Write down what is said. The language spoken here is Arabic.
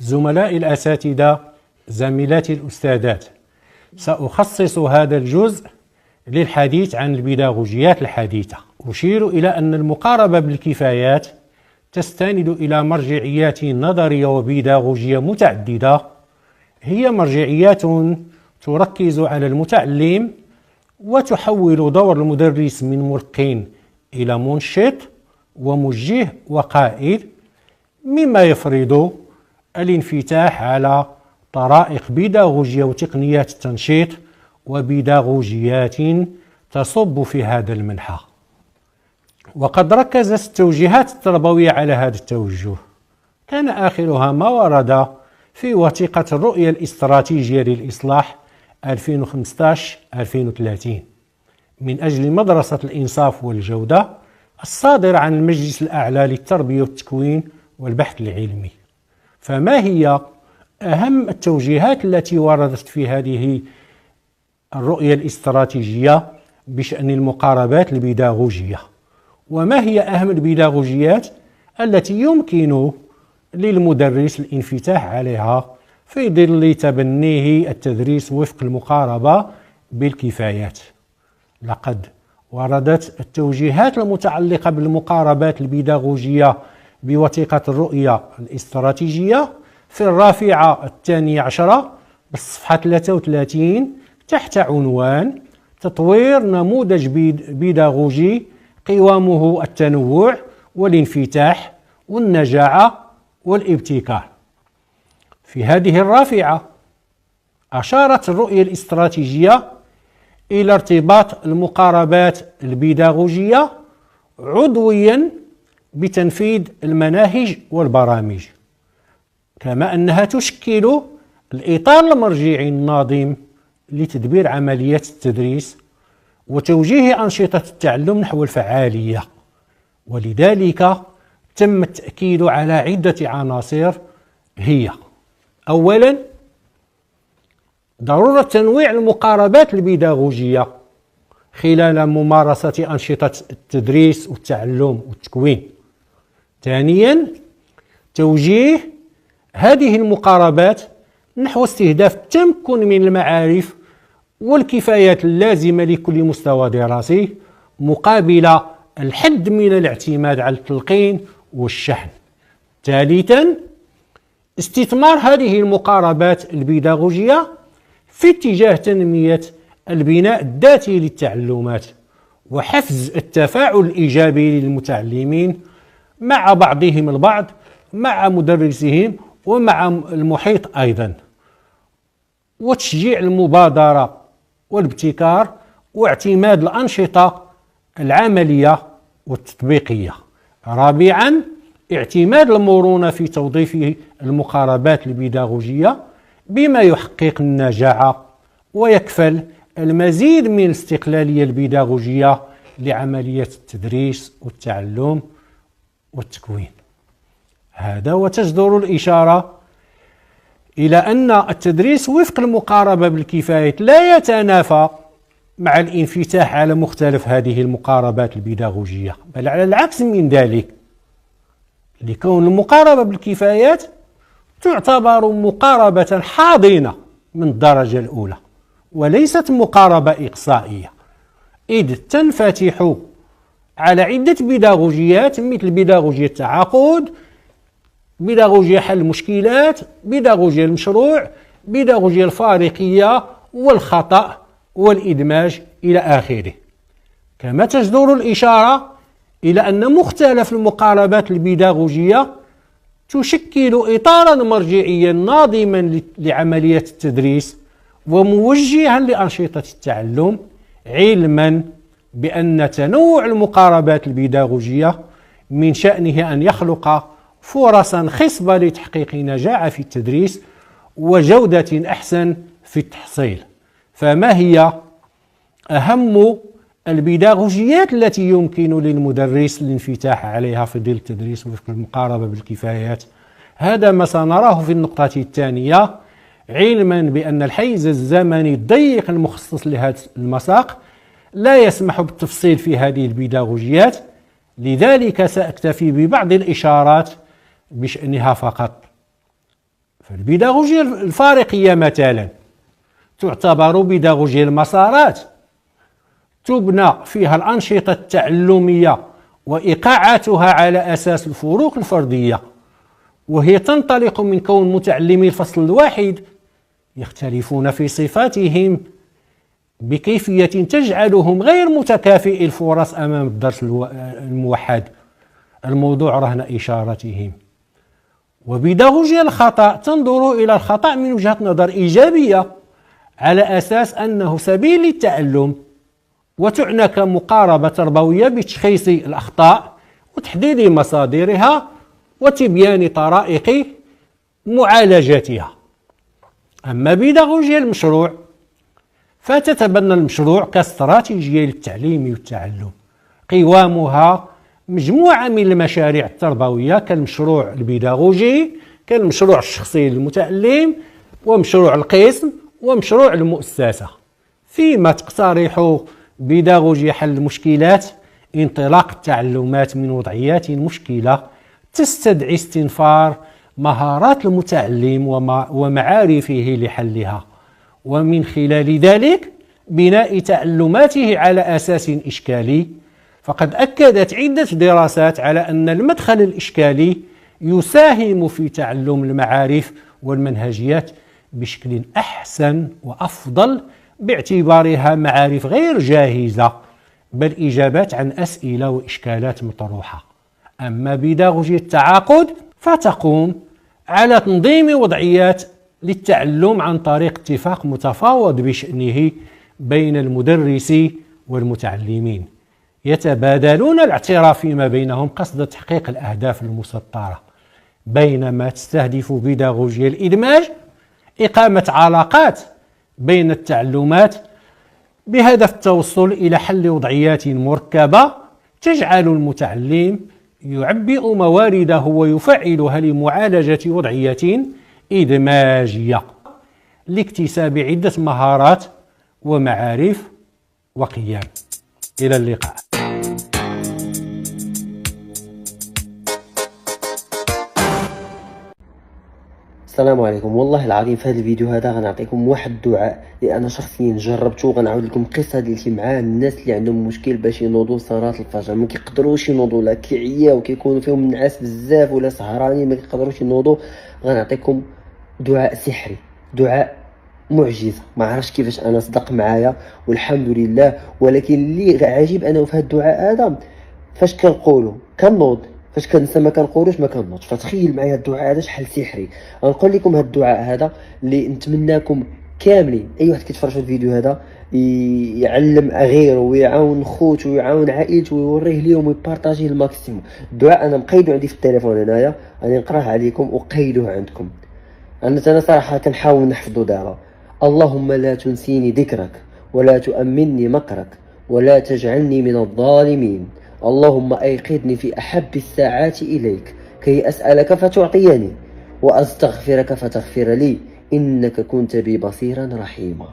زملائي الأساتذة، زميلاتي الأستاذات، سأخصص هذا الجزء للحديث عن البيداغوجيات الحديثة. أشير إلى أن المقاربة بالكفايات تستند إلى مرجعيات نظرية وبيداغوجية متعددة، هي مرجعيات تركز على المتعلم وتحول دور المدرس من ملقن إلى منشط وموجه وقائد، مما يفرض الانفتاح على طرائق بيداغوجية وتقنيات التنشيط وبيداغوجيات تصب في هذا المنحى. وقد ركزت التوجيهات التربوية على هذا التوجه، كان آخرها ما ورد في وثيقة الرؤية الاستراتيجية للإصلاح 2015-2030 من أجل مدرسة الإنصاف والجودة الصادرة عن المجلس الأعلى للتربية والتكوين والبحث العلمي. فما هي أهم التوجيهات التي وردت في هذه الرؤية الاستراتيجية بشأن المقاربات البيداغوجية؟ وما هي أهم البيداغوجيات التي يمكن للمدرس الانفتاح عليها في ظل تبنيه التدريس وفق المقاربة بالكفايات؟ لقد وردت التوجيهات المتعلقة بالمقاربات البيداغوجية بوثيقة الرؤية الاستراتيجية في الرافعة 12 بالصفحة 33 تحت عنوان تطوير نموذج بيداغوجي قوامه التنوع والانفتاح والنجاعة والابتكار. في هذه الرافعة أشارت الرؤية الاستراتيجية إلى ارتباط المقاربات البيداغوجية عضويا بتنفيذ المناهج والبرامج، كما أنها تشكل الإطار المرجعي الناظم لتدبير عمليات التدريس وتوجيه أنشطة التعلم نحو الفعالية. ولذلك تم التأكيد على عدة عناصر، هي: أولا، ضرورة تنويع المقاربات البيداغوجية خلال ممارسة أنشطة التدريس والتعلم والتكوين. ثانيا، توجيه هذه المقاربات نحو استهداف التمكن من المعارف والكفايات اللازمة لكل مستوى دراسي مقابل الحد من الاعتماد على التلقين والشحن. ثالثا، استثمار هذه المقاربات البيداغوجية في اتجاه تنمية البناء الذاتي للتعلمات وحفز التفاعل الإيجابي للمتعلمين مع بعضهم البعض، مع مدرسهم ومع المحيط أيضا، وتشجيع المبادرة والابتكار واعتماد الأنشطة العملية والتطبيقية. رابعا، اعتماد المرونة في توظيف المقاربات البيداغوجية بما يحقق النجاعة ويكفل المزيد من الاستقلالية البيداغوجية لعملية التدريس والتعلم والتكوين. هذا وتجدر الإشارة إلى أن التدريس وفق المقاربة بالكفاية لا يتنافى مع الانفتاح على مختلف هذه المقاربات البيداغوجية، بل على العكس من ذلك، لكون المقاربة بالكفايات تعتبر مقاربة حاضنة من الدرجة الأولى وليست مقاربة إقصائية، إذ تنفتح على عدة بيداغوجيات مثل بيداغوجية التعاقد، بيداغوجية حل المشكلات، بيداغوجية المشروع، بيداغوجية الفارقية والخطأ والإدماج إلى آخره. كما تجدر الإشارة إلى أن مختلف المقاربات البيداغوجية تشكل إطارا مرجعيا ناظما لعملية التدريس وموجها لأنشطة التعلم، علما بأن تنوع المقاربات البيداغوجية من شأنه أن يخلق فرصا خصبة لتحقيق نجاعة في التدريس وجودة أحسن في التحصيل. فما هي أهم البيداغوجيات التي يمكن للمدرس الانفتاح عليها في ظل التدريس وفق المقاربة بالكفايات؟ هذا ما سنراه في النقطة الثانية، علما بأن الحيز الزمني الضيق المخصص لهذا المساق لا يسمح بالتفصيل في هذه البيداغوجيات، لذلك سأكتفي ببعض الإشارات بشأنها فقط. فالبيداغوجيا الفارقية مثلا تعتبر بيداغوجيا المسارات، تبنى فيها الأنشطة التعلمية وإيقاعاتها على أساس الفروق الفردية، وهي تنطلق من كون متعلمي الفصل الواحد يختلفون في صفاتهم بكيفية تجعلهم غير متكافئي الفرص أمام الدرس الموحد الموضوع رهن إشارتهم. وبيداغوجيا الخطأ تنظر إلى الخطأ من وجهة نظر إيجابية على أساس أنه سبيل للتعلم، وتعنى كمقاربة تربوية بتشخيص الأخطاء وتحديد مصادرها وتبيان طرائق معالجتها. أما بيداغوجيا المشروع فتتبنى المشروع كاستراتيجية للتعليم والتعلم، قوامها مجموعة من المشاريع التربوية كالمشروع البيداغوجي، كالمشروع الشخصي للمتعلم، ومشروع القسم، ومشروع المؤسسة، فيما تقترح بيداغوجيا حل المشكلات، انطلاق التعلمات من وضعيات مشكلة تستدعي استنفار مهارات المتعلم ومعارفه لحلها، ومن خلال ذلك بناء تعلماته على أساس إشكالي. فقد أكدت عدة دراسات على أن المدخل الإشكالي يساهم في تعلم المعارف والمنهجيات بشكل أحسن وأفضل، باعتبارها معارف غير جاهزة بل إجابات عن أسئلة وإشكالات مطروحة. أما بيداغوجيا التعاقد فتقوم على تنظيم وضعيات للتعلم عن طريق اتفاق متفاوض بشأنه بين المدرس والمتعلمين، يتبادلون الاعتراف فيما بينهم قصد تحقيق الأهداف المسطرة، بينما تستهدف بيداغوجيا الإدماج إقامة علاقات بين التعلمات بهدف التوصل إلى حل وضعيات مركبة تجعل المتعلم يعبئ موارده ويفعلها لمعالجة وضعيات إدماجية لاكتساب عدة مهارات ومعارف وقيم. إلى اللقاء. السلام عليكم. والله العظيم في هذا الفيديو هذا غنعطيكم واحد الدعاء اللي انا شخصيا جربته، وغنعاود لكم قصه ديالتي مع الناس اللي عندهم مشكل باش ينوضوا صلاه الفجر، ما كيقدروش ينوضوا، لا كيعياو وكيكونوا فيهم نعاس بزاف ولا سهرانين ما كيقدروش ينوضوا. غنعطيكم دعاء سحري، دعاء معجزه، ما عرفتش كيفاش انا صدق معايا والحمد لله. ولكن اللي عجيب انه في هذا الدعاء هذا فاش كنقولوا كنوض، فاش كنسى ما كنقولوش ما كنوضش. فتخيل معايا الدعاء هذا شحال سحري. غنقول لكم هذا الدعاء هذا اللي نتمناكم كاملين اي واحد كيتفرج في الفيديو هذا يعلم غيره ويعاون خوته ويعاون عائلته ويوريه ليهم ويبارطاجيه الماكسيموم. الدعاء انا مقيدو عندي في التليفون هنايا، غادي نقراه عليكم وقيدوه عندكم. انا صراحه كنحاول نحفظه دابا. اللهم لا تنسيني ذكرك ولا تؤمني مكرك ولا تجعلني من الظالمين. اللهم أيقظني في أحب الساعات إليك كي أسألك فتعطيني وأستغفرك فتغفر لي إنك كنت بي بصيرا رحيما.